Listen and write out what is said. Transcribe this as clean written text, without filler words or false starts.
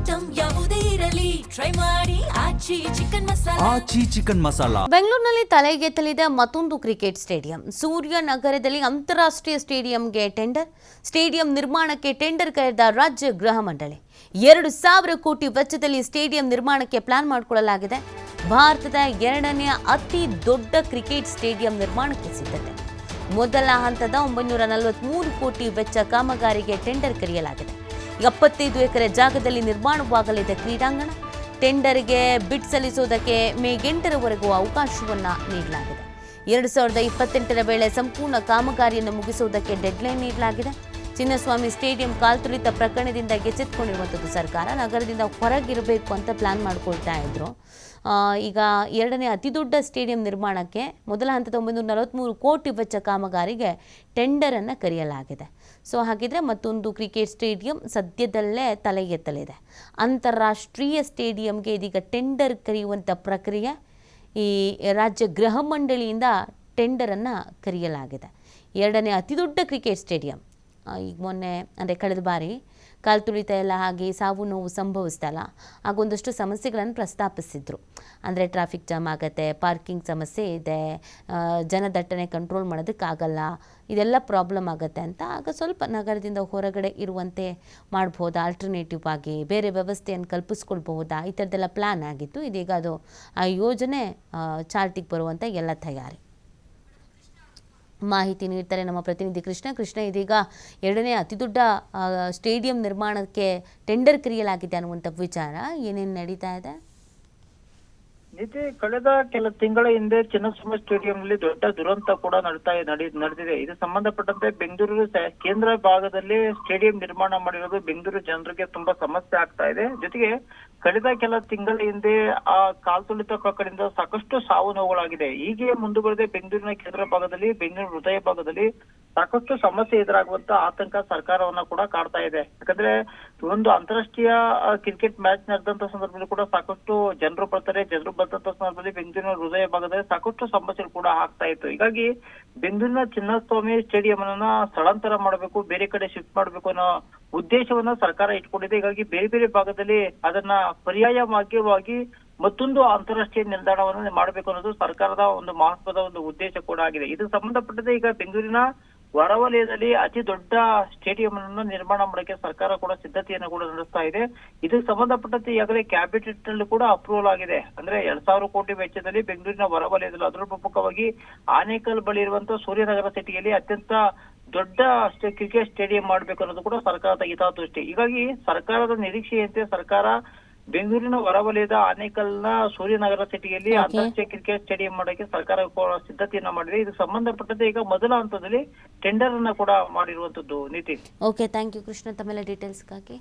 Item ಯಾವುದೇ ಇರಲಿ try ಮಾಡಿ ಆಚಿ ಚಿಕನ್ ಮಸಾಲಾ. ಬೆಂಗಳೂರಿನಲ್ಲಿ ತಲೆಗೆತ್ತಲಿದೆ ಮತ್ತೊಂದು ಕ್ರಿಕೆಟ್ ಸ್ಟೇಡಿಯಂ. ಸೂರ್ಯನಗರದಲ್ಲಿ ಅಂತಾರಾಷ್ಟ್ರೀಯ ಸ್ಟೇಡಿಯಂಗೆ ಟೆಂಡರ್. ಸ್ಟೇಡಿಯಂ ನಿರ್ಮಾಣಕ್ಕೆ ಟೆಂಡರ್ ಕರೆದ ರಾಜ್ಯ ಗೃಹ ಮಂಡಳಿ. 2,000 ಕೋಟಿ ವೆಚ್ಚದಲ್ಲಿ ಸ್ಟೇಡಿಯಂ ನಿರ್ಮಾಣಕ್ಕೆ ಪ್ಲಾನ್ ಮಾಡಿಕೊಳ್ಳಲಾಗಿದೆ. ಭಾರತದ 2ನೇ ಅತಿ ದೊಡ್ಡ ಕ್ರಿಕೆಟ್ ಸ್ಟೇಡಿಯಂ ನಿರ್ಮಾಣಕ್ಕೆ ಸಿದ್ಧತೆ. ಮೊದಲ ಹಂತದ 943 ಕೋಟಿ ವೆಚ್ಚ ಕಾಮಗಾರಿಗೆ ಟೆಂಡರ್ ಕರೆಯಲಾಗಿದೆ. 75 ಎಕರೆ ಜಾಗದಲ್ಲಿ ನಿರ್ಮಾಣವಾಗಲಿದೆ ಕ್ರೀಡಾಂಗಣ. ಟೆಂಡರ್ಗೆ ಬಿಡ್ ಸಲ್ಲಿಸುವುದಕ್ಕೆ ಮೇ 8ರವರೆಗೂ ಅವಕಾಶವನ್ನು ನೀಡಲಾಗಿದೆ. 2028ರ ವೇಳೆ ಸಂಪೂರ್ಣ ಕಾಮಗಾರಿಯನ್ನು ಮುಗಿಸುವುದಕ್ಕೆ ಡೆಡ್ಲೈನ್ ನೀಡಲಾಗಿದೆ. ಚಿನ್ನಸ್ವಾಮಿ ಸ್ಟೇಡಿಯಂ ಕಾಲ್ತುಳಿತ ಪ್ರಕರಣದಿಂದ ಎಚ್ಚೆತ್ತುಕೊಂಡಿರುವಂಥದ್ದು ಸರ್ಕಾರ. ನಗರದಿಂದ ಹೊರಗಿರಬೇಕು ಅಂತ ಪ್ಲಾನ್ ಮಾಡ್ಕೊಳ್ತಾ ಇದ್ರು. ಈಗ 2ನೇ ಅತಿ ದೊಡ್ಡ ಸ್ಟೇಡಿಯಂ ನಿರ್ಮಾಣಕ್ಕೆ ಮೊದಲ ಹಂತದ 943 ಕೋಟಿ ವೆಚ್ಚ ಕಾಮಗಾರಿಗೆ ಟೆಂಡರನ್ನು ಕರೆಯಲಾಗಿದೆ. ಸೊ ಹಾಗಿದ್ರೆ ಮತ್ತೊಂದು ಕ್ರಿಕೆಟ್ ಸ್ಟೇಡಿಯಂ ಸದ್ಯದಲ್ಲೇ ತಲೆ ಎತ್ತಲಿದೆ. ಅಂತಾರಾಷ್ಟ್ರೀಯ ಸ್ಟೇಡಿಯಂಗೆ ಇದೀಗ ಟೆಂಡರ್ ಕರೆಯುವಂಥ ಪ್ರಕ್ರಿಯೆ ಈ ರಾಜ್ಯ ಗೃಹ ಮಂಡಳಿಯಿಂದ ಟೆಂಡರನ್ನು ಕರೆಯಲಾಗಿದೆ. 2ನೇ ಅತಿ ದೊಡ್ಡ ಕ್ರಿಕೆಟ್ ಸ್ಟೇಡಿಯಂ. ಈಗ ಮೊನ್ನೆ ಅಂದರೆ ಕಳೆದ ಬಾರಿ ಕಾಲ್ತುಳಿತ ಎಲ್ಲ ಆಗಿ ಸಾವು ನೋವು ಸಂಭವಿಸ್ತಲ್ಲ, ಆಗೊಂದಷ್ಟು ಸಮಸ್ಯೆಗಳನ್ನು ಪ್ರಸ್ತಾಪಿಸಿದ್ರು. ಅಂದರೆ ಟ್ರಾಫಿಕ್ ಜಾಮ್ ಆಗುತ್ತೆ, ಪಾರ್ಕಿಂಗ್ ಸಮಸ್ಯೆ ಇದೆ, ಜನದಟ್ಟಣೆ ಕಂಟ್ರೋಲ್ ಮಾಡೋದಕ್ಕಾಗಲ್ಲ, ಇದೆಲ್ಲ ಪ್ರಾಬ್ಲಮ್ ಆಗುತ್ತೆ ಅಂತ. ಆಗ ಸ್ವಲ್ಪ ನಗರದಿಂದ ಹೊರಗಡೆ ಇರುವಂತೆ ಮಾಡ್ಬೋದಾ, ಆಲ್ಟರ್ನೇಟಿವ್ ಆಗಿ ಬೇರೆ ವ್ಯವಸ್ಥೆಯನ್ನು ಕಲ್ಪಿಸ್ಕೊಳ್ಬಹುದಾ, ಈ ಥರದ್ದೆಲ್ಲ ಪ್ಲ್ಯಾನ್ ಆಗಿತ್ತು. ಇದೀಗ ಅದು ಆ ಯೋಜನೆ ಚಾಲ್ಟಿಗೆ ಬರುವಂಥ ಎಲ್ಲ ತಯಾರಿ. ಮಾಹಿತಿ ನೀಡ್ತಾರೆ ನಮ್ಮ ಪ್ರತಿನಿಧಿ ಕೃಷ್ಣ. ಇದೀಗ 2ನೇ ಅತಿ ದೊಡ್ಡ ಸ್ಟೇಡಿಯಂ ನಿರ್ಮಾಣಕ್ಕೆ ಟೆಂಡರ್ ಕರೆಯಲಾಗಿದೆ ಅನ್ನುವಂಥ ವಿಚಾರ ಏನೇನು ನಡೀತಾ ಇದೆ? ನಿತಿ, ಕಳೆದ ಕೆಲ ತಿಂಗಳ ಹಿಂದೆ ಚಿನ್ನಸ್ವಾಮಿ ಸ್ಟೇಡಿಯಂನಲ್ಲಿ ದೊಡ್ಡ ದುರಂತ ಕೂಡ ನಡೆದಿದೆ. ಇದು ಸಂಬಂಧಪಟ್ಟಂತೆ ಬೆಂಗಳೂರು ಕೇಂದ್ರ ಭಾಗದಲ್ಲಿ ಸ್ಟೇಡಿಯಂ ನಿರ್ಮಾಣ ಮಾಡಿರೋದು ಬೆಂಗಳೂರು ಜನರಿಗೆ ತುಂಬಾ ಸಮಸ್ಯೆ ಆಗ್ತಾ ಇದೆ. ಜೊತೆಗೆ ಕಳೆದ ಕೆಲ ತಿಂಗಳ ಹಿಂದೆ ಆ ಕಾಲ್ತುಳಿತ ಪ್ರಕರಣದಿಂದ ಸಾಕಷ್ಟು ಸಾವು ನೋವುಗಳಾಗಿದೆ. ಹೀಗೆ ಮುಂದುವರೆದ ಬೆಂಗಳೂರಿನ ಕೇಂದ್ರ ಭಾಗದಲ್ಲಿ, ಬೆಂಗಳೂರು ಹೃದಯ ಭಾಗದಲ್ಲಿ ಸಾಕಷ್ಟು ಸಮಸ್ಯೆ ಎದುರಾಗುವಂತ ಆತಂಕ ಸರ್ಕಾರವನ್ನ ಕೂಡ ಕಾಡ್ತಾ ಇದೆ. ಯಾಕಂದ್ರೆ ಒಂದು ಅಂತಾರಾಷ್ಟ್ರೀಯ ಕ್ರಿಕೆಟ್ ಮ್ಯಾಚ್ ನಡೆದಂತ ಸಂದರ್ಭದಲ್ಲಿ ಕೂಡ ಸಾಕಷ್ಟು ಜನರು ಬರ್ತಾರೆ. ಜನರು ಬಂದಂತ ಸಂದರ್ಭದಲ್ಲಿ ಬೆಂಗಳೂರಿನ ಹೃದಯ ಭಾಗದಲ್ಲಿ ಸಾಕಷ್ಟು ಸಮಸ್ಯೆಗಳು ಕೂಡ ಆಗ್ತಾ ಇತ್ತು. ಹೀಗಾಗಿ ಬೆಂಗಳೂರಿನ ಚಿನ್ನಸ್ವಾಮಿ ಸ್ಟೇಡಿಯಂ ಅನ್ನ ಸ್ಥಳಾಂತರ ಮಾಡಬೇಕು, ಬೇರೆ ಕಡೆ ಶಿಫ್ಟ್ ಮಾಡಬೇಕು ಅನ್ನೋ ಉದ್ದೇಶವನ್ನ ಸರ್ಕಾರ ಇಟ್ಕೊಂಡಿದೆ. ಹೀಗಾಗಿ ಬೇರೆ ಬೇರೆ ಭಾಗದಲ್ಲಿ ಅದನ್ನ ಪರ್ಯಾಯ ಮಾರ್ಗವಾಗಿ ಮತ್ತೊಂದು ಅಂತಾರಾಷ್ಟ್ರೀಯ ನಿಲ್ದಾಣವನ್ನು ಮಾಡಬೇಕು ಅನ್ನೋದು ಸರ್ಕಾರದ ಒಂದು ಮಹತ್ವದ ಒಂದು ಉದ್ದೇಶ ಕೂಡ ಆಗಿದೆ. ಇದು ಸಂಬಂಧಪಟ್ಟಂತೆ ಈಗ ಬೆಂಗಳೂರಿನ ಹೊರವಲಯದಲ್ಲಿ ಅತಿ ದೊಡ್ಡ ಸ್ಟೇಡಿಯಂ ಅನ್ನು ನಿರ್ಮಾಣ ಮಾಡಕ್ಕೆ ಸರ್ಕಾರ ಕೂಡ ಸಿದ್ಧತೆಯನ್ನು ಕೂಡ ನಡೆಸ್ತಾ ಇದೆ. ಇದು ಸಂಬಂಧಪಟ್ಟಂತೆ ಈಗಾಗಲೇ ಕ್ಯಾಬಿನೆಟ್ ನಲ್ಲಿ ಕೂಡ ಅಪ್ರೂವಲ್ ಆಗಿದೆ. ಅಂದ್ರೆ 2,000 ಕೋಟಿ ವೆಚ್ಚದಲ್ಲಿ ಬೆಂಗಳೂರಿನ ಹೊರವಲಯದಲ್ಲಿ, ಅದರ ಪ್ರಮುಖವಾಗಿ ಆನೇಕಲ್ ಬಳಿ ಇರುವಂತಹ ಸೂರ್ಯನಗರ ಸಿಟಿಯಲ್ಲಿ ಅತ್ಯಂತ ದೊಡ್ಡ ಕ್ರಿಕೆಟ್ ಸ್ಟೇಡಿಯಂ ಮಾಡಬೇಕು ಅನ್ನೋದು ಕೂಡ ಸರ್ಕಾರದ ಹಿತದೃಷ್ಟಿ. ಹೀಗಾಗಿ ಸರ್ಕಾರದ ನಿರೀಕ್ಷೆಯಂತೆ ಸರ್ಕಾರ ಬೆಂಗಳೂರಿನ ಹೊರವಲಯದ ಆನೇಕಲ್ನ ಸೂರ್ಯನಗರ ಸಿಟಿಯಲ್ಲಿ ಅಂತಾರಾಷ್ಟ್ರೀಯ ಕ್ರಿಕೆಟ್ ಸ್ಟೇಡಿಯಂ ಮಾಡಕ್ಕೆ ಸರ್ಕಾರ ಸಿದ್ಧತೆಯನ್ನ ಮಾಡಿದೆ. ಇದು ಸಂಬಂಧಪಟ್ಟಂತೆ ಈಗ ಮೊದಲ ಹಂತದಲ್ಲಿ ಟೆಂಡರ್ ಅನ್ನ ಕೂಡ ಮಾಡಿರುವಂತದ್ದು. ನೀತಿ. ಓಕೆ, ಥ್ಯಾಂಕ್ ಯು ಕೃಷ್ಣ ತಮ್ಮೆಲ್ಲ ಡೀಟೇಲ್ಸ್ಗಾಗಿ.